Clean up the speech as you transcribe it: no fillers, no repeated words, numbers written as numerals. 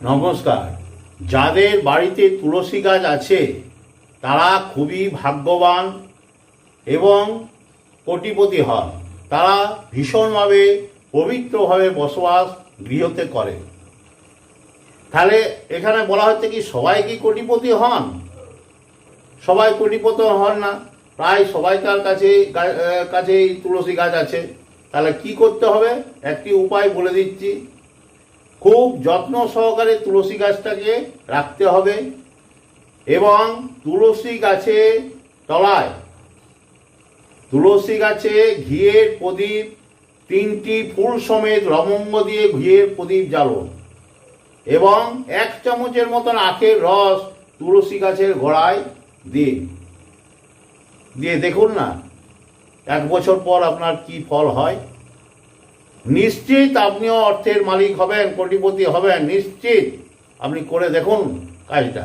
নমস্কার। যাদের বাড়িতে তুলসী গাছ আছে তারা খুবই ভাগ্যবান এবং কোটিপতি হন। তারা ভীষণভাবে পবিত্রভাবে বসবাস গৃহতে করে। তাহলে এখানে বলা হচ্ছে কি সবাই কি কোটিপতি হন? সবাই কোটিপতি হন না। প্রায় সবাইকার কাছেই তুলসী গাছ আছে। তাহলে কি করতে হবে? একটি উপায় বলে দিচ্ছি। খুব যত্ন সহকারে তুলসী গাছটাকে রাখতে হবে এবং তুলসী গাছে তলায় তুলসী গাছে ঘিয়ের প্রদীপ 3টি ফুল সমেত লবঙ্গ দিয়ে ঘিয়ের প্রদীপ জ্বালুন এবং 1 চামচের মতন আখের রস তুলসী গাছের গোড়ায় দিন। দিয়ে দেখুন না 1 বছর পর আপনার কি ফল হয়। নিশ্চিত আপনিও অর্থের মালিক হবেন, কোটিপতি হবেন, নিশ্চিত। আপনি করে দেখুন কাজটা।